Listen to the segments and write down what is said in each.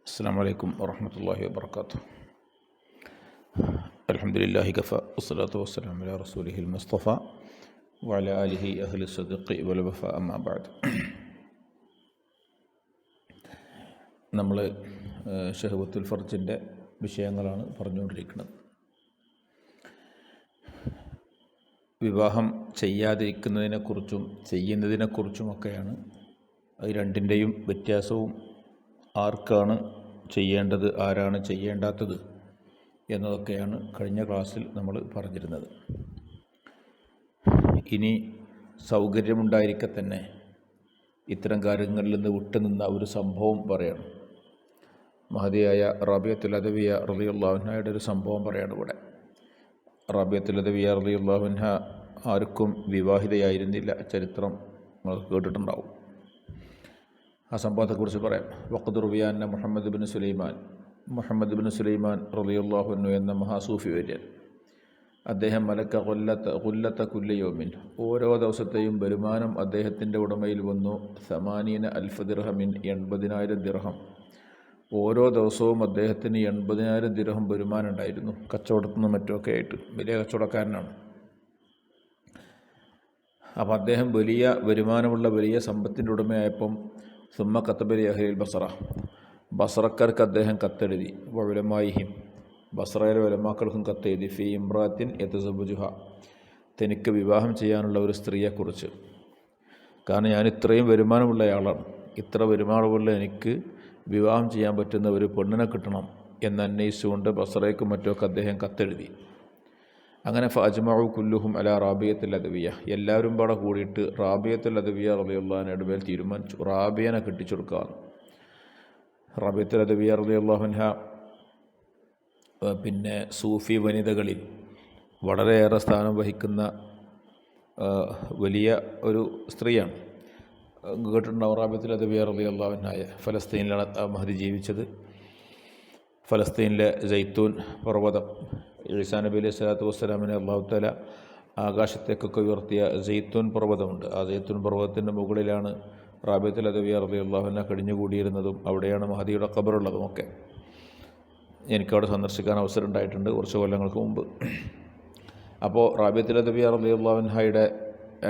السلام عليكم ورحمة الله وبركاته. الحمد لله كفى والصلاة والسلام على رسوله المصطفى وعلى آله أهل الصدق والوفاء أما بعد. നമ്മൾ ഷഹ്വത്തുൽ ഫർജിൻ്റെ വിഷയങ്ങളാണ് പറഞ്ഞുകൊണ്ടിരിക്കുന്നത്. വിവാഹം ചെയ്യാതിരിക്കുന്നതിനെക്കുറിച്ചും ചെയ്യുന്നതിനെക്കുറിച്ചുമൊക്കെയാണ്. അത് രണ്ടിൻ്റെയും വ്യത്യാസവും ആർക്കാണ് ചെയ്യേണ്ടത്, ആരാണ് ചെയ്യേണ്ടാത്തത് എന്നതൊക്കെയാണ് കഴിഞ്ഞ ക്ലാസ്സിൽ നമ്മൾ പറഞ്ഞിരുന്നത്. ഇനി സൗകര്യമുണ്ടായിരിക്കെ തന്നെ ഇത്തരം കാര്യങ്ങളിൽ നിന്ന് വിട്ടുനിന്ന ഒരു സംഭവം പറയണം. മഹദിയായ റാബിയത്തുൽ അദവിയ റളിയല്ലാഹു അൻഹയുടെ ഒരു സംഭവം പറയാണ് ഇവിടെ. റാബിയത്തുൽ അദവിയ റളിയല്ലാഹു അൻഹ ആർക്കും വിവാഹിതയായിരുന്നില്ല. ചരിത്രം നമ്മൾ കേട്ടിട്ടുണ്ടാവും. ആ സംഭവത്തെക്കുറിച്ച് പറയാം. വഖദ് റുവിയ അന്ന മുഹമ്മദ് ബിൻ സുലൈമാൻ റളിയല്ലാഹു അൻഹു എന്ന മഹാസൂഫി വര്യൻ, അദ്ദേഹം മലക്ക ഖുല്ലത്ത കുല്ലി യൗമിൻ, ഓരോ ദിവസത്തെയും വരുമാനം അദ്ദേഹത്തിൻ്റെ ഉടമയിൽ വന്നു. 80,000 ദിർഹമിൻ, 80,000 ദിർഹം. ഓരോ ദിവസവും അദ്ദേഹത്തിന് 80,000 ദിർഹം വരുമാനം ഉണ്ടായിരുന്നു. കച്ചവടത്തിൽ നിന്നും മറ്റുമൊക്കെ ആയിട്ട് വലിയ കച്ചവടക്കാരനാണ്. അപ്പം അദ്ദേഹം വലിയ വരുമാനമുള്ള വലിയ സമ്പത്തിൻ്റെ ഉടമയായപ്പം സുമ്മ കത്തബലി അഹ്ലിൽ ബസറക്കാർക്ക് അദ്ദേഹം കത്തെഴുതി. ഉലമായിഹിം, ബസറയിലെ ഉലമാക്കൾക്കും കത്തെഴുതി. ഫി ഇംറാത്തിൻ യതസവ്വജുഹ, തനിക്ക് വിവാഹം ചെയ്യാനുള്ള ഒരു സ്ത്രീയെക്കുറിച്ച്. കാരണം ഞാൻ ഇത്രയും വരുമാനമുള്ളയാളാണ്, ഇത്ര വരുമാനമുള്ള എനിക്ക് വിവാഹം ചെയ്യാൻ പറ്റുന്ന ഒരു പെണ്ണിനെ കിട്ടണം എന്നന്വേഷിച്ചുകൊണ്ട് ബസറയ്ക്കും മറ്റുമൊക്കെ അദ്ദേഹം കത്തെഴുതി. അങ്ങനെ ഫഅജ്മഉ കുല്ലുഹും അലാ റാബിയത്തുൽ അദവിയ, എല്ലാവരും പാടെ കൂടിയിട്ട് റാബിയത്തുൽ അദവിയ റളിയല്ലാഹു അൻഹയുടെ മേൽ തീരുമാനിച്ചു റാബിയനെ കെട്ടിച്ചെടുക്കാൻ. റാബിയത്തുൽ അദവിയ റളിയല്ലാഹു അൻഹ പിന്നെ സൂഫി വനിതകളിൽ വളരെയേറെ സ്ഥാനം വഹിക്കുന്ന വലിയ ഒരു സ്ത്രീയാണ്. കേട്ടിട്ടുണ്ടാവും റാബിയത്തുൽ അദവിയ റളിയല്ലാഹു അൻഹയെ. ഫലസ്തീനിലാണ് മഹദി ജീവിച്ചത്. ഫലസ്തീനിലെ സൈത്തൂൻ പർവ്വതം, ഈസാ നബി അലൈഹി സ്വലാത്തു വസ്സലാമിനെ അല്ലാഹു തആല ആകാശത്തേക്കൊക്കെ ഉയർത്തിയ സൈത്തൂൻ പർവ്വതമുണ്ട്. ആ സൈത്തൂൻ പർവ്വതത്തിൻ്റെ മുകളിലാണ് റാബിയത്തുൽ അദവിയ റളിയല്ലാഹു അൻഹ കഴിഞ്ഞുകൂടിയിരുന്നതും അവിടെയാണ് മഹദിയുടെ ഖബറുള്ളതുമൊക്കെ. എനിക്കവിടെ സന്ദർശിക്കാൻ അവസരം ഉണ്ടായിട്ടുണ്ട് കുറച്ച് കൊല്ലങ്ങൾക്ക് മുമ്പ്. അപ്പോൾ റാബിയത്തുൽ അദവിയ റളിയല്ലാഹു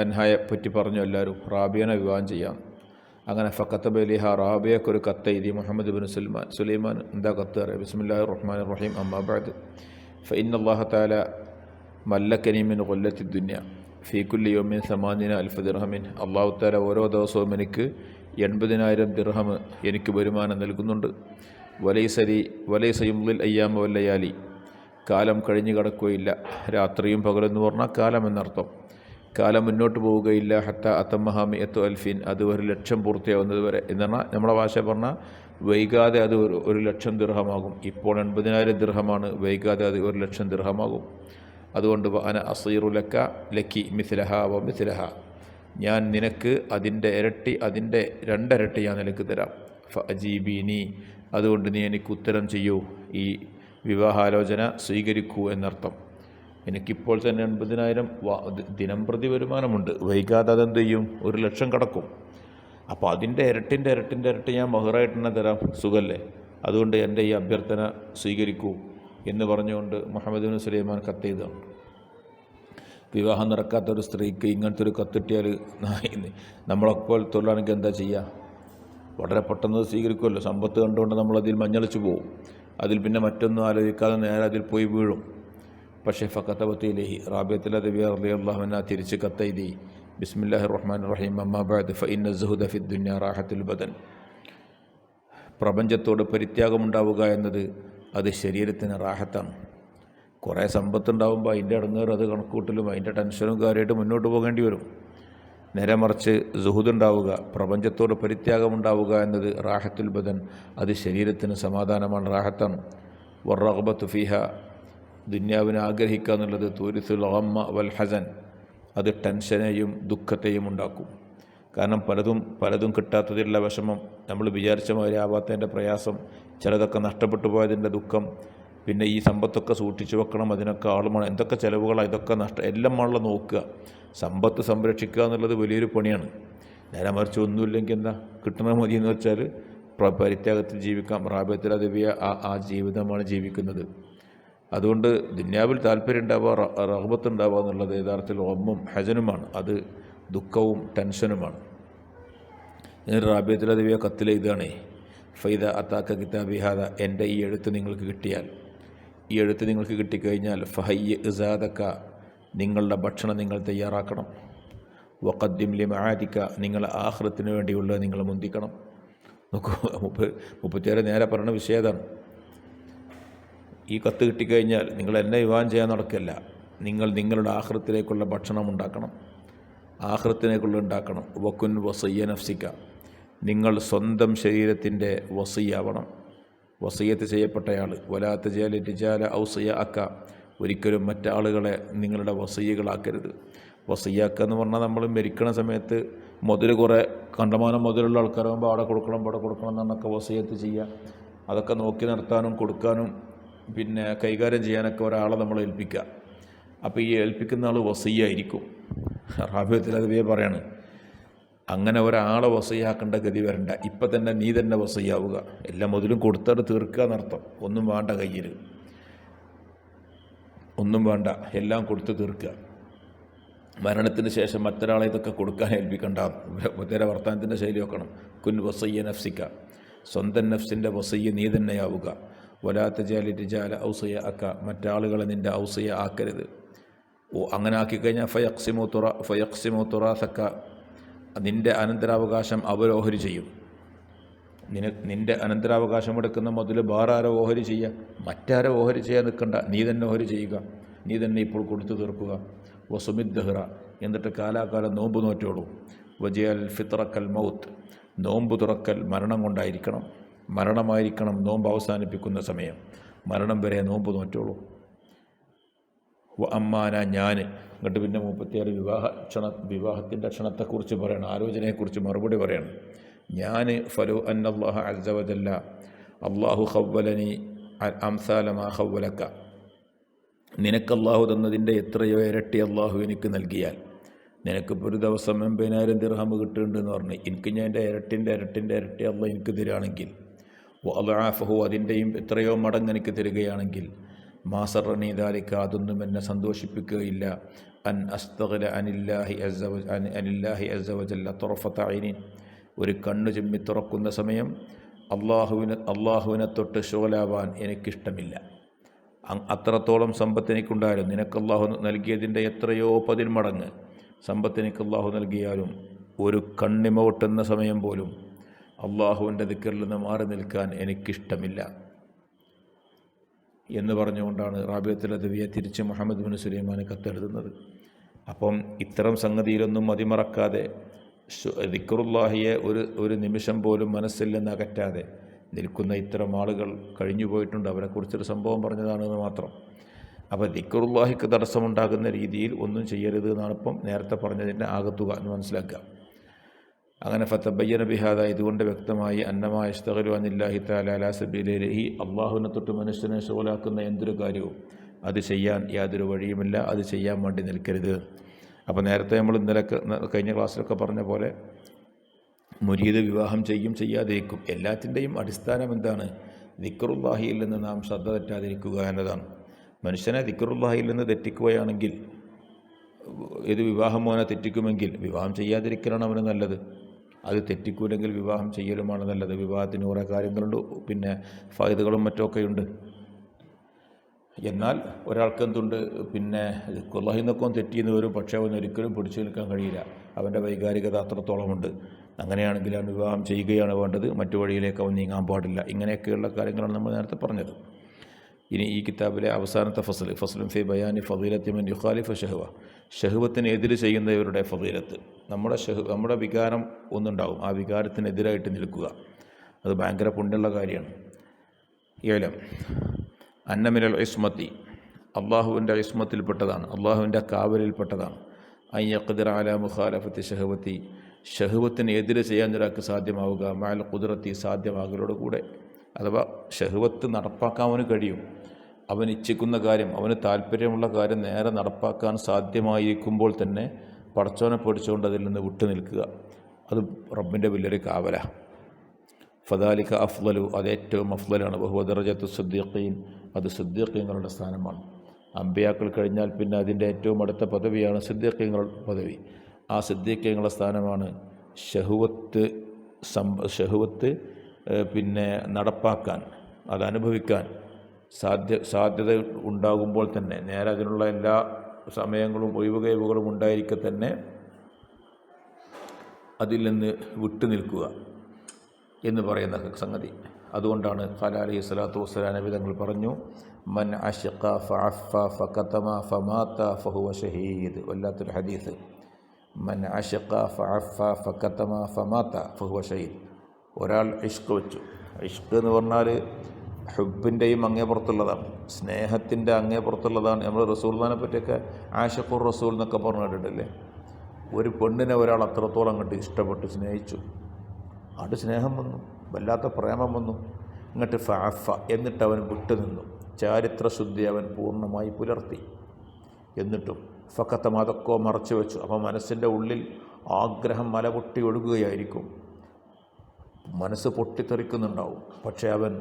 അൻഹയെ പറ്റി പറഞ്ഞു എല്ലാവരും, റാബിയനെ വിവാഹം ചെയ്യാം. അങ്ങനെ ഫക്കത്തബ ഇലൈഹ, റാബിയക്കൊരു കത്തെഴുതി. മുഹമ്മദ് ബിൻ സുലൈമാൻ എന്താ കത്ത് അറിയാം. ബിസ്മില്ലാഹിർ റഹ്മാനിർ റഹീം. അമ്മാ ബഅദ് ഫഇന്നല്ലാഹ തആല മല്ലക്കനി മിൻ ഖുല്ലത്തി ദുനിയ ഫീ കുല്ലി യൗമിൻ 80,000 ദിർഹമിൻ. അല്ലാഹു തആല ഓരോ ദിവസവും എനിക്ക് 80,000 ദിർഹം എനിക്ക് വരുമാനം നൽകുന്നുണ്ട്. വലൈസ യുംളിൽ അയ്യാമ വല്ലയാലി, കാലം കഴിഞ്ഞു കിടക്കുകയില്ല. രാത്രിയും പകലെന്ന് പറഞ്ഞാൽ കാലം എന്നർത്ഥം. കാലം മുന്നോട്ട് പോവുകയില്ല. ഹത്ത അത്തമ്മഹ 100,000, അത് 1,00,000 പൂർത്തിയാവുന്നത് വരെ. എന്ന് പറഞ്ഞാൽ നമ്മളെ ഭാഷ പറഞ്ഞാൽ വൈകാതെ അത് 1,00,000 ദിർഹമാകും. ഇപ്പോൾ 80,000 ദിർഹമാണ്, വൈകാതെ അത് 1,00,000 ദിർഹമാകും. അതുകൊണ്ട് അന അസീറു ലക്കി മിഥിലഹ വ മിഥിലഹ, ഞാൻ നിനക്ക് അതിൻ്റെ ഇരട്ടി, അതിൻ്റെ 2 ഇരട്ടി ഞാൻ നിനക്ക് തരാം. ഫഅജീബീനി, അതുകൊണ്ട് നീ എനിക്ക് ഉത്തരം ചെയ്യൂ, ഈ വിവാഹാലോചന സ്വീകരിക്കൂ എന്നർത്ഥം. എനിക്കിപ്പോൾ തന്നെ 80,000 ദിനം പ്രതി വരുമാനമുണ്ട്, വൈകാതെ അതെന്ത് ചെയ്യും, 1,00,000 കടക്കും. അപ്പോൾ അതിൻ്റെ ഇരട്ടി ഞാൻ മഹറായിട്ട് തന്നെ തരാം, സുഖല്ലേ? അതുകൊണ്ട് എൻ്റെ ഈ അഭ്യർത്ഥന സ്വീകരിക്കൂ എന്ന് പറഞ്ഞുകൊണ്ട് മുഹമ്മദ് ബിൻ സുലൈമാൻ കത്തെഴുതാണ്. വിവാഹം നടക്കാത്തൊരു സ്ത്രീക്ക് ഇങ്ങനത്തെ ഒരു കത്തിട്ടിയാൽ നമ്മളെപ്പോൾ തൊഴിലാണെങ്കിൽ എന്താ ചെയ്യുക? വളരെ പെട്ടെന്ന് സ്വീകരിക്കുമല്ലോ. സമ്പത്ത് കണ്ടുകൊണ്ട് നമ്മളതിൽ മഞ്ഞളിച്ചു പോകും. അതിൽ പിന്നെ മറ്റൊന്നും ആലോചിക്കാതെ നേരെ അതിൽ പോയി വീഴും. പക്ഷേ ഫക്കത്തബത്ത് ഇലൈഹി, റാബിയത്തുൽ അദവിയ റളിയല്ലാഹു അൻഹ തിരിച്ച് കത്തെഴുതി. ബിസ്മില്ലാഹിർ റഹ്മാനിർ റഹീം. അമ്മാ ബഅദ് ഫഇന്ന സുഹദ ഫിദ് ദുനിയ റാഹത്തുൽ ബദൻ, പ്രപഞ്ചത്തോട് പരിത്യാഗമുണ്ടാവുക എന്നത് അത് ശരീരത്തിന് റാഹത്താണ്. കുറേ സമ്പത്തുണ്ടാവുമ്പോൾ അതിൻ്റെ ഇടങ്ങേറ്, അത് കണക്കൂട്ടലും അതിൻ്റെ ടെൻഷനും കാര്യമായിട്ട് മുന്നോട്ട് പോകേണ്ടി വരും. നേരെ മറിച്ച് സുഹുദുണ്ടാവുക, പ്രപഞ്ചത്തോട് പരിത്യാഗമുണ്ടാവുക എന്നത് റാഹത്തുൽ ബദൻ, അത് ശരീരത്തിന് സമാധാനമാണ്, റാഹത്താണ്. വറഗ്ബത്തു ഫീഹ, ദുന്യാവിനെ ആഗ്രഹിക്കുക എന്നുള്ളത് തൂരിസുൽ ഗമ്മ വൽ ഹസൻ, അത് ടെൻഷനെയും ദുഃഖത്തെയും ഉണ്ടാക്കും. കാരണം പലതും കിട്ടാത്തതിലുള്ള വിഷമം, നമ്മൾ വിചാരിച്ച മാതിരി ആവാത്തതിൻ്റെ പ്രയാസം, ചിലതൊക്കെ നഷ്ടപ്പെട്ടു പോയതിൻ്റെ ദുഃഖം, പിന്നെ ഈ സമ്പത്തൊക്കെ സൂക്ഷിച്ചു വെക്കണം, അതിനൊക്കെ ആളുമാണ്, എന്തൊക്കെ ചിലവുകളാണ്, ഇതൊക്കെ എല്ലാം ആളുള്ള നോക്കുക. സമ്പത്ത് സംരക്ഷിക്കുക എന്നുള്ളത് വലിയൊരു പണിയാണ്. നേരെ മറിച്ച് ഒന്നുമില്ലെങ്കിൽ എന്താ കിട്ടണ മതി എന്ന് വെച്ചാൽ പരിത്യാഗത്തിൽ ജീവിക്കാം. റാബിയത്തുൽ അദവിയ ആ ജീവിതമാണ് ജീവിക്കുന്നത്. അതുകൊണ്ട് ദുന്യാവിൽ താല്പര്യം ഉണ്ടാവുക, റഗ്ബത്ത് ഉണ്ടാവുക എന്നുള്ളത് യഥാർത്ഥത്തിൽ ഗമ്മും ഹസനുമാണ്. അത് ദുഃഖവും ടെൻഷനുമാണ്. എന്നിട്ട് റാബിയത്തുൽ അദവിയ കത്തിലെഴുതാണേ, ഫൈദ അത്താക്ക കിതാബി ഹാദ, എൻ്റെ ഈ എഴുത്ത് നിങ്ങൾക്ക് കിട്ടിയാൽ, ഈ എഴുത്ത് നിങ്ങൾക്ക് കിട്ടിക്കഴിഞ്ഞാൽ ഫഹയ്യ ഇസാദക്ക, നിങ്ങളുടെ ഭക്ഷണം നിങ്ങൾ തയ്യാറാക്കണം. വഖദ്ദിം ലി മആദിക, നിങ്ങൾ ആഖിറത്തിന് വേണ്ടിയുള്ളത് നിങ്ങൾ മുന്തിക്കണം. നോക്കൂ, മുപ്പത്തിയേറെ നേരെ പറഞ്ഞ വിഷയതാണ്. ഈ കത്ത് കിട്ടിക്കഴിഞ്ഞാൽ നിങ്ങൾ എന്നെ വിവാഹം ചെയ്യാൻ നടക്കല്ല, നിങ്ങൾ നിങ്ങളുടെ ആഖിറത്തിലേക്കുള്ള ഭക്ഷണം ഉണ്ടാക്കണം, ആഖിറത്തിലേക്കുള്ള ഉണ്ടാക്കണം. വക്കുൻ വസയ്യ നഫ്സിക, നിങ്ങൾ സ്വന്തം ശരീരത്തിൻ്റെ വസിയാവണം, വസിയത്ത് ചെയ്യപ്പെട്ടയാൾ. വലാത്ത ജാല രിജാല ഔസിയ അക്ക, ഒരിക്കലും മറ്റാളുകളെ നിങ്ങളുടെ വസിയകളാക്കരുത്. വസിയാക്ക എന്ന് പറഞ്ഞാൽ നമ്മൾ മരിക്കണ സമയത്ത് മുതൽ കുറേ കണ്ടമാനം മുതലുള്ള ആൾക്കാരാകുമ്പോൾ അവിടെ കൊടുക്കണം ഇവിടെ കൊടുക്കണം എന്നൊക്കെ വസിയത്ത് ചെയ്യുക. അതൊക്കെ നോക്കി നടത്താനും കൊടുക്കാനും പിന്നെ കൈകാര്യം ചെയ്യാനൊക്കെ ഒരാളെ നമ്മൾ ഏൽപ്പിക്കുക. അപ്പോൾ ഈ ഏൽപ്പിക്കുന്ന ആൾ വസിയായിരിക്കും. റാബിയത്തുൽ അദവിയ പറയാണ്, അങ്ങനെ ഒരാളെ വസിയാക്കേണ്ട ഗതി വരണ്ട, ഇപ്പം തന്നെ നീ തന്നെ വസിയാവുക. എല്ലാം മുതലും കൊടുത്തിട്ട് തീർക്കുക എന്നർത്ഥം. ഒന്നും വേണ്ട, കയ്യിൽ ഒന്നും വേണ്ട, എല്ലാം കൊടുത്ത് തീർക്കുക. മരണത്തിന് ശേഷം മറ്റൊരാളെ ഇതൊക്കെ കൊടുക്കാൻ ഏൽപ്പിക്കണ്ട. മുതേരെ വർത്തമാനത്തിൻ്റെ ശൈലി വെക്കണം. കുൻ വസയ്യ നഫ്സിക്ക, സ്വന്തം നഫ്സിൻ്റെ വസയ്യ നീ തന്നെയാവുക. വലാത്ത ജാലി രിജാല ഔസയ അക്ക, മറ്റാളുകളെ നിൻ്റെ ഔസയ ആക്കരുത്. അങ്ങനെ ആക്കിക്കഴിഞ്ഞാൽ ഫയക്സിമു തുറാസക്ക, നിൻ്റെ അനന്തരാവകാശം അവർ ഓഹരി ചെയ്യും. നിൻ്റെ അനന്തരാവകാശം എടുക്കുന്ന മുതൽ വേറാരോ ഓഹരി ചെയ്യുക, മറ്റാരോ ഓഹരി ചെയ്യാൻ നിൽക്കണ്ട, നീ തന്നെ ഓഹരി ചെയ്യുക, നീ തന്നെ ഇപ്പോൾ കൊടുത്തു തീർക്കുക. വസുമിദ് ദഹ്റ, എന്നിട്ട് കാലാകാലം നോമ്പ് നോറ്റോളൂ. വജിയൽ ഫിത്രക്കൽ മൗത്ത്, നോമ്പ് തുറക്കൽ മരണം കൊണ്ടായിരിക്കണം, മരണമായിരിക്കണം നോമ്പ് അവസാനിപ്പിക്കുന്ന സമയം, മരണം വരെ നോമ്പ് നോറ്റോളൂ. അമ്മാന, ഞാൻ. എന്നിട്ട് പിന്നെ 36 വിവാഹത്തിൻ്റെ ക്ഷണത്തെക്കുറിച്ച് പറയണം, ആലോചനയെക്കുറിച്ച് മറുപടി പറയണം. ഞാൻ ഫലു അന്നല്ലാഹ അസ്സ വജല്ല അള്ളാഹു ഖവ്വലനി അംസാല മാ ഖവ്വലക, നിനക്ക് അള്ളാഹു തന്നതിൻ്റെ എത്രയോ ഇരട്ടി അള്ളാഹു എനിക്ക് നൽകിയാൽ, നിനക്കിപ്പോൾ ഒരു ദിവസം 80,000 ദിർഹം കിട്ടുന്നുണ്ടെന്ന് പറഞ്ഞ് എനിക്ക് ഞാൻ എൻ്റെ ഇരട്ടിൻ്റെ അള്ളാഹ് എനിക്ക് തരികയാണെങ്കിൽ, വഅദ്ആഫഹു, അതിൻ്റെയും എത്രയോ മടങ്ങ് എനിക്ക് തരികയാണെങ്കിൽ, മാസറണി ദാലിക, അതൊന്നും എന്നെ സന്തോഷിപ്പിക്കുകയില്ല. അൻ അസ്തഗ്ല അനില്ലാഹി അസ്സ വജല്ല തുറഫത ഐനിൻ, ഒരു കണ്ണ് ചിമ്മി തുറക്കുന്ന സമയം അള്ളാഹുവിനെ തൊട്ട് ഷോലാവാൻ എനിക്കിഷ്ടമില്ല. അത്രത്തോളം സമ്പത്ത് എനിക്കുണ്ടായാലും, നിനക്ക് അള്ളാഹു നൽകിയതിൻ്റെ എത്രയോ 10 മടങ്ങ് സമ്പത്ത് എനിക്ക് അള്ളാഹു നൽകിയാലും, ഒരു കണ്ണിമ പൊട്ടുന്ന സമയം പോലും അള്ളാഹുവിൻ്റെ ദിക്റിൽ നിന്ന് മാറി നിൽക്കാൻ എനിക്കിഷ്ടമില്ല എന്ന് പറഞ്ഞുകൊണ്ടാണ് റാബിയത്തുൽ അദവിയ തിരിച്ച് മുഹമ്മദ് ബിൻ സുലൈമാന് കത്തെഴുതുന്നത്. അപ്പം ഇത്തരം സംഗതിയിലൊന്നും മതിമറക്കാതെ, ദിക്റുല്ലാഹിയെ ഒരു നിമിഷം പോലും മനസ്സിൽ നിന്ന് അകറ്റാതെ നിൽക്കുന്ന ഇത്തരം ആളുകൾ കഴിഞ്ഞു പോയിട്ടുണ്ട്. അവരെക്കുറിച്ചൊരു സംഭവം പറഞ്ഞതാണെന്ന് മാത്രം. അപ്പോൾ ദിക്റുല്ലാഹിക്ക് തടസ്സമുണ്ടാകുന്ന രീതിയിൽ ഒന്നും ചെയ്യരുത് എന്നാണ് ഇപ്പം നേരത്തെ പറഞ്ഞതിൻ്റെ ആകത്തുക എന്ന് മനസ്സിലാക്കുക. അങ്ങനെ ഫതബയ്യന ബിഹാദ, ഇതുകൊണ്ട് വ്യക്തമായി അന്നമാ യസ്തഗലു അനില്ലാഹി തആല അലാ സബീലിഹി, അള്ളാഹുവിനെ തൊട്ട് മനുഷ്യനെ ഷോലാക്കുന്ന എന്തൊരു കാര്യവും അത് ചെയ്യാൻ യാതൊരു വഴിയുമില്ല, അത് ചെയ്യാൻ വേണ്ടി നിൽക്കരുത്. അപ്പോൾ നേരത്തെ നമ്മൾ കഴിഞ്ഞ ക്ലാസ്സിലൊക്കെ പറഞ്ഞ പോലെ മുരീദ് വിവാഹം ചെയ്യും ചെയ്യാതിരിക്കും, എല്ലാത്തിൻ്റെയും അടിസ്ഥാനം എന്താണ്? ദിക്റുല്ലാഹിയിൽ നിന്ന് നാം ശ്രദ്ധ തെറ്റാതിരിക്കുക എന്നതാണ്. മനുഷ്യനെ ദിക്റുല്ലാഹിയിൽ നിന്ന് തെറ്റിക്കുകയാണെങ്കിൽ, ഇത് വിവാഹം മോനെ തെറ്റിക്കുമെങ്കിൽ വിവാഹം ചെയ്യാതിരിക്കലാണ് അവന് നല്ലത്. അത് തെറ്റിക്കൂലെങ്കിൽ വിവാഹം ചെയ്യലുമാണ് നല്ലത്. വിവാഹത്തിന് കുറേ കാര്യങ്ങളുണ്ട്, പിന്നെ ഫായിദകളും മറ്റൊക്കെയുണ്ട്. എന്നാൽ ഒരാൾക്ക് എന്തുണ്ട്, പിന്നെ ദിക്റുല്ലാഹി എന്നൊക്കെ തെറ്റിയെന്ന് വരും, പക്ഷേ അവന് ഒരിക്കലും പിടിച്ചു നിൽക്കാൻ കഴിയില്ല. അവൻ്റെ വൈകാരികത അത്രത്തോളമുണ്ട്. അങ്ങനെയാണെങ്കിൽ അവൻ വിവാഹം ചെയ്യുകയാണ് വേണ്ടത്, മറ്റു വഴിയിലേക്ക് അവൻ നീങ്ങാൻ പാടില്ല. ഇങ്ങനെയൊക്കെയുള്ള കാര്യങ്ങളാണ് നമ്മൾ നേരത്തെ പറഞ്ഞത്. ഇനി ഈ കിതാബിലെ അവസാനത്തെ ഫസ്ലുൻ ഫി ബയാനി ഫളീലത്തി മൻ യുഖാലിഫു ഷഹ്വ, ഷഹ്വത്തിന് എതിര് ചെയ്യുന്നവരുടെ ഫളീലത്ത്. നമ്മുടെ വികാരം ഒന്നുണ്ടാവും, ആ വികാരത്തിനെതിരായിട്ട് നിൽക്കുക, അത് ഭയങ്കര പുണ്യമുള്ള കാര്യമാണ്. ഏലം അന്നമിനൽ ഇസ്മത്തി, അള്ളാഹുവിൻ്റെ ഇസ്മത്തിൽപ്പെട്ടതാണ്, അള്ളാഹുവിൻ്റെ കാവലിൽപ്പെട്ടതാണ്. അയ്യഖ്ദിറ അലാ മുഖാലഫത്തി ഷഹ്വത്തി, ഷഹ്വത്തിന് എതിരെ ചെയ്യാൻ ഒരാൾക്ക് സാധ്യമാവുക, മഅൽ ഖുദ്റത്തി, സാധ്യമാകലോടുകൂടെ. അഥവാ ഷഹ്വത്ത് നടപ്പാക്കാൻ അവന് കഴിയും, അവൻ ഇച്ഛിക്കുന്ന കാര്യം, അവന് താല്പര്യമുള്ള കാര്യം നേരെ നടപ്പാക്കാൻ സാധ്യമായിരിക്കുമ്പോൾ തന്നെ പടച്ചോനെ പേടിച്ചുകൊണ്ട് അതിൽ നിന്ന് വിട്ടു നിൽക്കുക, അത് റബ്ബിൻ്റെ വലിയൊരു കാവലാണ്. ഫദാലിക അഫ്ളലു, അത് ഏറ്റവും അഫ്ളലാണ്. ബഹുവ ദറജത്തു സിദ്ദീഖീൻ, അത് സിദ്ദീഖീങ്ങളുടെ സ്ഥാനമാണ്. അമ്പിയാക്കൾ കഴിഞ്ഞാൽ പിന്നെ അതിൻ്റെ ഏറ്റവും അടുത്ത പദവിയാണ് സിദ്ദീഖീങ്ങൾ പദവി. ആ സിദ്ദീഖീങ്ങളുടെ സ്ഥാനമാണ്. ഷഹുവത്ത് പിന്നെ നടപ്പാക്കാൻ, അതനുഭവിക്കാൻ സാധ്യത ഉണ്ടാകുമ്പോൾ തന്നെ, നേരെ അതിനുള്ള എല്ലാ സമയങ്ങളും ഒഴിവുകഴിവുകളും ഉണ്ടായിരിക്കെ തന്നെ അതിൽ നിന്ന് വിട്ടുനിൽക്കുക എന്ന് പറയുന്ന സംഗതി. അതുകൊണ്ടാണ് ഖാല അലൈഹി സ്വലാത്തു വസ്സലാം നബി തങ്ങൾ പറഞ്ഞു, മൻ അശഖ ഫഅഫ ഫകതമ ഫമാത ഫഹുവ ഷഹീദ്. വല്ലാത്തൊരു ഹദീസ്. മൻ അശഖ ഫഅഫ ഫകതമ ഫമാത ഫഹുവ ഷഹീദ്. ഒരാൾ ഇഷ്ക് വെച്ചു. ഇഷ്ക് എന്ന് പറഞ്ഞാൽ ഹുബിൻ്റെയും അങ്ങേപ്പുറത്തുള്ളതാണ്, സ്നേഹത്തിൻ്റെ അങ്ങേപ്പുറത്തുള്ളതാണ്. നമ്മൾ റസൂലിനെ പറ്റിയൊക്കെ ആഷിഖുർ റസൂൽ എന്നൊക്കെ പറഞ്ഞു കേട്ടിട്ടില്ലേ? ഒരു പെണ്ണിനെ ഒരാൾ അത്രത്തോളം അങ്ങോട്ട് ഇഷ്ടപ്പെട്ട് സ്നേഹിച്ചു, അവിടെ സ്നേഹം വന്നു, വല്ലാത്ത പ്രേമം വന്നു. ഇങ്ങോട്ട് ഫഅഫ, എന്നിട്ട് അവൻ വിട്ടുനിന്നു. ചാരിത്രശുദ്ധി അവൻ പൂർണ്ണമായി പുലർത്തി. എന്നിട്ടും ഫക്കത്തം അതൊക്കെ മറച്ചു വെച്ചു. അപ്പോൾ മനസ്സിൻ്റെ ഉള്ളിൽ ആഗ്രഹം മല പൊട്ടി ഒഴുകുകയായിരിക്കും, മനസ്സ് പൊട്ടിത്തെറിക്കുന്നുണ്ടാവും. പക്ഷേ അവൻ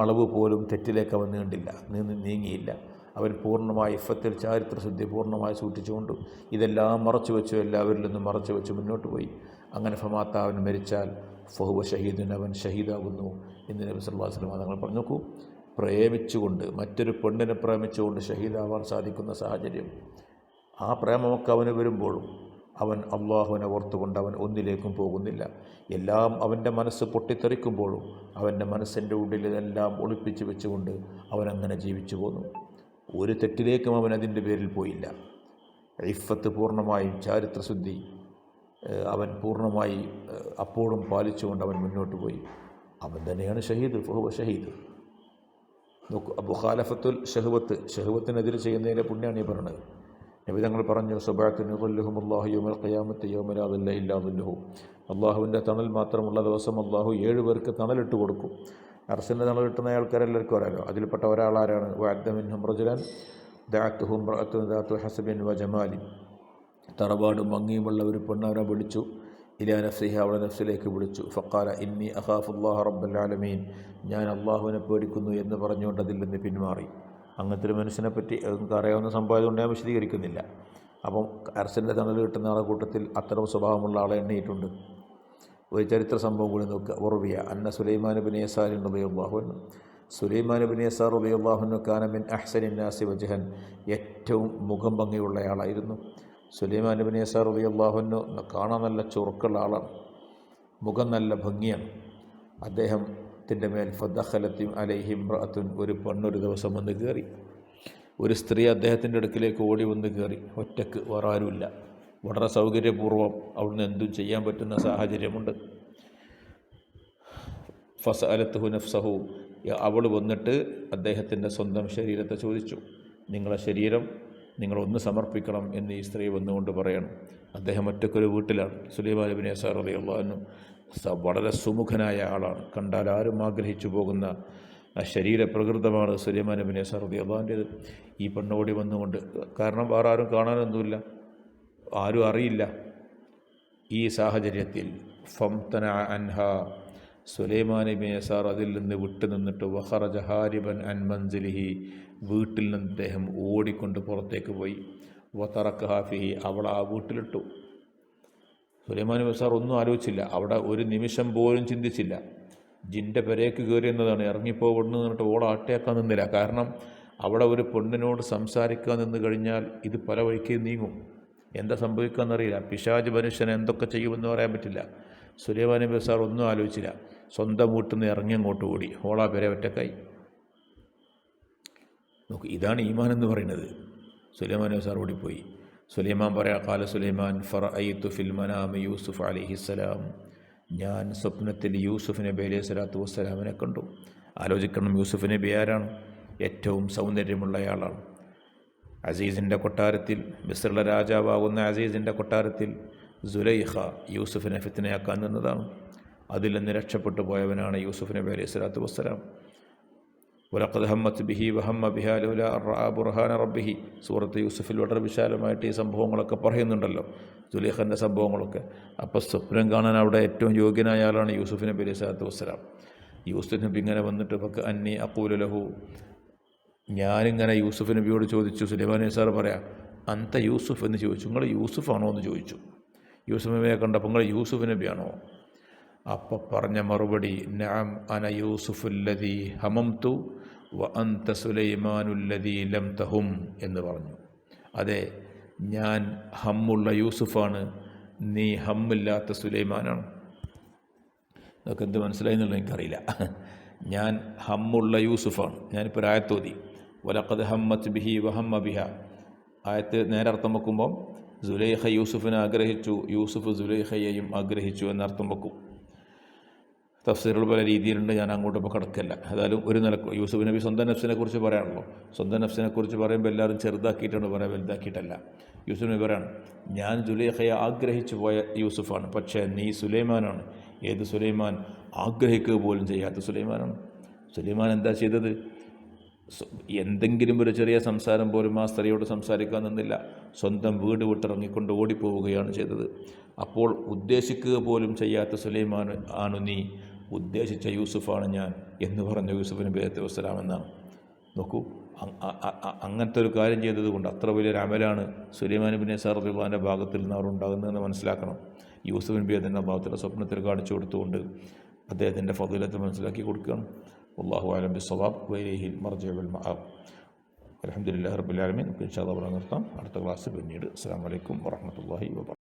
അളവ് പോലും തെറ്റിലേക്ക് അവൻ നീങ്ങിയില്ല. അവൻ പൂർണ്ണമായി ഇഫത്തിൽ ചാരിത്രശുദ്ധി പൂർണ്ണമായി സൂക്ഷിച്ചുകൊണ്ട് ഇതെല്ലാം മറച്ചു വെച്ചു, എല്ലാവരിൽ നിന്നും മറച്ചു വെച്ച് മുന്നോട്ട് പോയി. അങ്ങനെ ഫമാത്ത, അവൻ മരിച്ചാൽ ഫഹുവ ഷഹീദുൻ, അവൻ ഷഹീദാകുന്നു എന്ന് നബി സല്ലല്ലാഹു അലൈഹി വസല്ലം തങ്ങൾ പറഞ്ഞു. നോക്കൂ, പ്രേമിച്ചുകൊണ്ട്, മറ്റൊരു പെണ്ണിനെ പ്രേമിച്ചുകൊണ്ട് ഷഹീദാവാൻ സാധിക്കുന്ന സാഹചര്യം, ആ പ്രേമമൊക്കെ അവന് വരുമ്പോഴും അവൻ അള്ളാഹുവിനെ ഓർത്തുകൊണ്ട് അവൻ ഒന്നിലേക്കും പോകുന്നില്ല. എല്ലാം അവൻ്റെ മനസ്സ് പൊട്ടിത്തെറിക്കുമ്പോഴും അവൻ്റെ മനസ്സിൻ്റെ ഉള്ളിൽ ഇതെല്ലാം ഒളിപ്പിച്ച് വെച്ചുകൊണ്ട് അവനങ്ങനെ ജീവിച്ചു പോന്നു. ഒരു തെറ്റിലേക്കും അവൻ അതിൻ്റെ പേരിൽ പോയില്ല. ഇഫത്ത് പൂർണ്ണമായും ചാരിത്രശുദ്ധി അവൻ പൂർണ്ണമായി അപ്പോഴും പാലിച്ചുകൊണ്ട് അവൻ മുന്നോട്ട് പോയി. അവൻ തന്നെയാണ് ഷഹീദ്, ഫഹുവ ഷഹീദ്. നോക്കൂ, മുഖാലഫത്തുൽ ഷഹുവത്തിനെതിരെ ചെയ്യുന്നതിൻ്റെ പുണ്യാണ് ഈ പറയുന്നത്. നബി തങ്ങൾ പറഞ്ഞു, സുബഅത്തുൻ യുളില്ലുഹുമുല്ലാഹു യൗമൽ ഖിയാമത്തി യൗമ ലാ ദില്ല ഇല്ലാ ദില്ലുഹു. അള്ളാഹുവിൻ്റെ തണൽ മാത്രമുള്ള ദിവസം അള്ളാഹു 7 പേർക്ക് തണലിട്ട് കൊടുക്കും. അർശിൻ്റെ തണൽ കിട്ടുന്ന ആൾക്കാരെല്ലാവർക്കും അറിയാലോ. അതിൽപ്പെട്ട ഒരാളാരാണ്? വഅദ്ദ മിൻഹും റജുലൻ ദഅത്തുഹു ഇംറഅത്തുൻ ദാതു ഹസബിൻ വ ജമാലിൻ. തറവാടും ഭംഗിയുമുള്ള ഒരു പെണ്ണ് അവനെ വിളിച്ചു. ഇലാ നഫ്സിഹ, അവളെ നഫ്സിലേക്ക് വിളിച്ചു. ഫഖാല ഇന്നി അഖാഫുല്ലാഹ റബ്ബൽ ആലമീൻ, ഞാൻ അള്ളാഹുവിനെ പേടിക്കുന്നു എന്ന് പറഞ്ഞുകൊണ്ട് അതിൽ നിന്ന് പിന്മാറി. അങ്ങനത്തെ ഒരു മനുഷ്യനെ പറ്റി നിങ്ങൾക്ക് അറിയാവുന്ന സംഭവം കൊണ്ട് ഞാൻ വിശദീകരിക്കുന്നില്ല. അപ്പം അർശിൻ്റെ തണൽ കിട്ടുന്ന ആളെ കൂട്ടത്തിൽ അത്തരം സ്വഭാവമുള്ള ആളെ എണ്ണിയിട്ടുണ്ട്. ഒരു ചരിത്ര സംഭവം കൂടി നോക്കുക. ഉർവിയ അന്ന സുലൈമാൻ ബിൻ യസാർ റളിയല്ലാഹു അൻഹു, സുലൈമാൻ ബിൻ യസാർ റളിയല്ലാഹു അൻഹു കാന മിൻ അഹ്സനിൻ നാസി വജ്ഹൻ, ഏറ്റവും മുഖം ഭംഗിയുള്ളയാളായിരുന്നു. സുലൈമാൻ ബിൻ യസാർ റളിയല്ലാഹു അൻഹു കാണാൻ നല്ല ചുറുക്കുള്ള ആളാണ്, മുഖം നല്ല ഭംഗിയാണ്. അദ്ദേഹത്തിൻ്റെ മേൽ ഫദഖലത്തി അലൈഹി ഇംറഅത്തുൻ, ഒരു പെണ്ണൊരു ദിവസം വന്ന് കയറി. ഒരു സ്ത്രീ അദ്ദേഹത്തിൻ്റെ അടുക്കിലേക്ക് ഓടി വന്ന് കയറി, ഒറ്റക്ക്, വേറെ ആരുമില്ല. വളരെ സൗകര്യപൂർവ്വം അവിടുന്ന് എന്തും ചെയ്യാൻ പറ്റുന്ന സാഹചര്യമുണ്ട്. ഫസഅലത്തുഹു നഫ്സഹു, അവൾ വന്നിട്ട് അദ്ദേഹത്തിൻ്റെ സ്വന്തം ശരീരത്തെ ചോദിച്ചു, നിങ്ങളെ ശരീരം നിങ്ങളൊന്ന് സമർപ്പിക്കണം എന്ന് ഈ സ്ത്രീ വന്നുകൊണ്ട് പറയണം. അദ്ദേഹം ഒറ്റക്കൊരു വീട്ടിലാണ്. സുലൈമാൻ ബിൻ യസാർ റളിയല്ലാഹു അൻഹു വളരെ സുമുഖനായ ആളാണ്, കണ്ടാൽ ആരും ആഗ്രഹിച്ചു പോകുന്ന ശരീരപ്രകൃതമാണ് സുലൈമാൻ ബിൻ യസാർ റളിയല്ലാഹു അൻഹുവിൻ്റേത്. ഈ പെണ്ണോടി വന്നുകൊണ്ട്, കാരണം വേറെ ആരും കാണാനൊന്നുമില്ല, ആരും അറിയില്ല. ഈ സാഹചര്യത്തിൽ ഫംതന അൻഹ, സുലൈമാൻ ബിൻ യസാർ അതിൽ നിന്ന് വിട്ടുനിന്നിട്ട് വഖറജ ഹാരിബൻ അൻ മൻസിലിഹി, വീട്ടിൽ നിന്ന് അദ്ദേഹം ഓടിക്കൊണ്ട് പുറത്തേക്ക് പോയി. വതറക്കഹ ഫിഹി, അവൾ ആ വീട്ടിലിട്ടു. സുലൈമാൻ ബിൻ യസാർ ഒന്നും ആലോചിച്ചില്ല, അവിടെ ഒരു നിമിഷം പോലും ചിന്തിച്ചില്ല. ജിൻ്റെ പെരേക്ക് കയറി എന്നതാണ്, ഇറങ്ങിപ്പോകുന്നു എന്നിട്ട് ഓളെ ആട്ടയാക്കാൻ നിന്നില്ല. കാരണം അവിടെ ഒരു പെണ്ണിനോട് സംസാരിക്കാൻ നിന്ന് കഴിഞ്ഞാൽ ഇത് പല വഴിക്ക് നീങ്ങും, എന്താ സംഭവിക്കാമെന്നറിയില്ല. പിശാച് മനുഷ്യനെ എന്തൊക്കെ ചെയ്യുമെന്ന് പറയാൻ പറ്റില്ല. സുലൈമാൻ ബിൻ യസാർ ഒന്നും ആലോചിച്ചില്ല, സ്വന്തം വീട്ടിൽ നിന്ന് ഇറങ്ങി അങ്ങോട്ട് ഓടി. ഓളാ പെര ഒറ്റക്കായി. നോക്ക്, ഇതാണ് ഈമാൻ എന്ന് പറയുന്നത്. സുലൈമാൻ ബിൻ യസാർ ഓടിപ്പോയി. സുലൈമാൻ പറയാം, ഖാല സുലൈമാൻ ഫറഅയ്തു ഫിൽ മനാമി യൂസുഫ് അലൈഹിസ്സലാം, ഞാൻ സ്വപ്നത്തിൽ യൂസുഫ് നബി അലൈഹി സ്വലാത്തു വസ്സലാമിനെ കണ്ടു. ആലോചിക്കണം, യൂസുഫ് നബി ആരാണ്? ഏറ്റവും സൗന്ദര്യമുള്ളയാളാണ്. അസീസിൻ്റെ കൊട്ടാരത്തിൽ, മിസ്റിലെ രാജാവാകുന്ന അസീസിൻ്റെ കൊട്ടാരത്തിൽ സുലൈഖ യൂസുഫിനെ ഫിത്നയാക്കാൻ നിന്നതാണ്. അതിൽ നിന്ന് രക്ഷപ്പെട്ടു പോയവനാണ് യൂസുഫ് നബി അലൈഹി സ്വലാത്തു വസ്സലാം. വലഖദ് ഹമ്മത്ത് ബിഹി വഹമ്മ ബിഹാ ലൗലാ അൻ റഅ ബുർഹാന റബ്ബിഹി. സൂറത്ത് യൂസുഫിൽ വളരെ വിശാലമായിട്ട് ഈ സംഭവങ്ങളൊക്കെ പറയുന്നുണ്ടല്ലോ, സുലൈഖൻ്റെ സംഭവങ്ങളൊക്കെ. അപ്പോൾ സ്വപ്നം കാണാൻ അവിടെ ഏറ്റവും യോഗ്യനായ ആളാണ് യൂസുഫ് നബി അലൈഹി സ്വലാത്തു വസ്സലാം. യൂസുഫ് നബി ഇങ്ങനെ വന്നിട്ട് ഫക്ക് അന്നി അഖൂലു ലഹു, ഞാനിങ്ങനെ യൂസുഫ് നബിയോട് ചോദിച്ചു. സുലൈമാൻ നിസാർ പറയാം, അന്ത യൂസുഫ് എന്ന് ചോദിച്ചു. നിങ്ങൾ യൂസുഫാണോ എന്ന് ചോദിച്ചു. യൂസുഫ് നബിയെ കണ്ടപ്പോൾ നിങ്ങൾ യൂസുഫ് നബിയാണോ? അപ്പം പറഞ്ഞ മറുപടി, നഅം അന യൂസുഫുല്ലദീ ഹമംതു വ അന്ത സുലൈമാനുല്ലദീ ലം തഹും എന്ന് പറഞ്ഞു. അതെ, ഞാൻ ഹമ്മുള്ള യൂസുഫാണ്, നീ ഹമ്മില്ലാത്ത സുലൈമാനാണ്. അതൊക്കെ എന്ത് മനസ്സിലായി എന്നുള്ളത് എനിക്കറിയില്ല. ഞാൻ ഹമ്മുള്ള യൂസുഫാണ്. ഞാനിപ്പോൾ ആയത്തോതി വലഖദ് ഹമ്മത്ത് ബിഹി വഹമ്മ ബിഹ. ആയത്ത് നേരെ അർത്ഥം വെക്കുമ്പം സുലൈഖ യൂസുഫിനെ ആഗ്രഹിച്ചു, യൂസുഫ് സുലൈഖയെയും ആഗ്രഹിച്ചു എന്നർത്ഥം വെക്കും. തഫ്സീറുകൾ പല രീതിയിലുണ്ട്, ഞാൻ അങ്ങോട്ട് ഇപ്പോൾ കിടക്കല്ല. ഏതായാലും ഒരു നിലക്ക് യൂസുഫ് നബി സ്വന്തം നഫ്സിനെ കുറിച്ച് പറയാണല്ലോ. സ്വന്തം നഫ്സിനെ കുറിച്ച് പറയുമ്പോൾ എല്ലാവരും ചെറുതാക്കിയിട്ടാണ് പറയാൻ, വലുതാക്കിയിട്ടല്ല. യൂസുഫ് നബി പറയാണ്, ഞാൻ സുലൈഖയെ ആഗ്രഹിച്ചു പോയ യൂസുഫാണ്, പക്ഷേ നീ സുലൈമാനാണ്. ഏത് സുലൈമാൻ? ആഗ്രഹിക്കുക പോലും ചെയ്യാത്ത സുലൈമാനാണ്. സുലൈമാൻ എന്താ ചെയ്തത്? എന്തെങ്കിലും ഒരു ചെറിയ സംസാരം പോലും ആ സ്ത്രീയോട് സംസാരിക്കാൻ നിന്നില്ല. സ്വന്തം വീട് വിട്ടിറങ്ങിക്കൊണ്ട് ഓടിപ്പോവുകയാണ് ചെയ്തത്. അപ്പോൾ ഉദ്ദേശിക്കുക പോലും ചെയ്യാത്ത സുലൈമാൻ ആണ് നീ, ഉദ്ദേശിച്ച യൂസുഫാണ് ഞാൻ എന്ന് പറഞ്ഞ യൂസുഫ് നബി അലൈഹി വസ്സലാം എന്നാണ്. നോക്കൂ, അങ്ങനത്തെ ഒരു കാര്യം ചെയ്തതുകൊണ്ട് അത്ര വലിയൊരു അമലാണ് സുലൈമാൻ നബി റളിയല്ലാഹുവിൻ്റെ ഭാഗത്തിൽ നിന്ന് അവർ ഉണ്ടാകുന്നതെന്ന് മനസ്സിലാക്കണം. യൂസുഫ് നബി അതിൻ്റെ ഭാഗത്തിലെ സ്വപ്നത്തിൽ കാണിച്ചു കൊടുത്തുകൊണ്ട് അദ്ദേഹത്തിൻ്റെ ഫളീലത്ത് മനസ്സിലാക്കി കൊടുക്കുകയാണ്. വല്ലാഹു അഅലം ബിസ്സവാബ് വഇലൈഹിൽ മർജിഉ വൽ മആബ്. അൽഹംദുലില്ലാഹി റബ്ബിൽ ആലമീൻ. നമുക്ക് ഇൻഷാ അല്ലാഹ് നിർത്താം. അടുത്ത ക്ലാസ് പിന്നീട്. അസ്സലാമു അലൈക്കും വറഹ്മത്തുള്ളാഹി വബറകാതുഹു.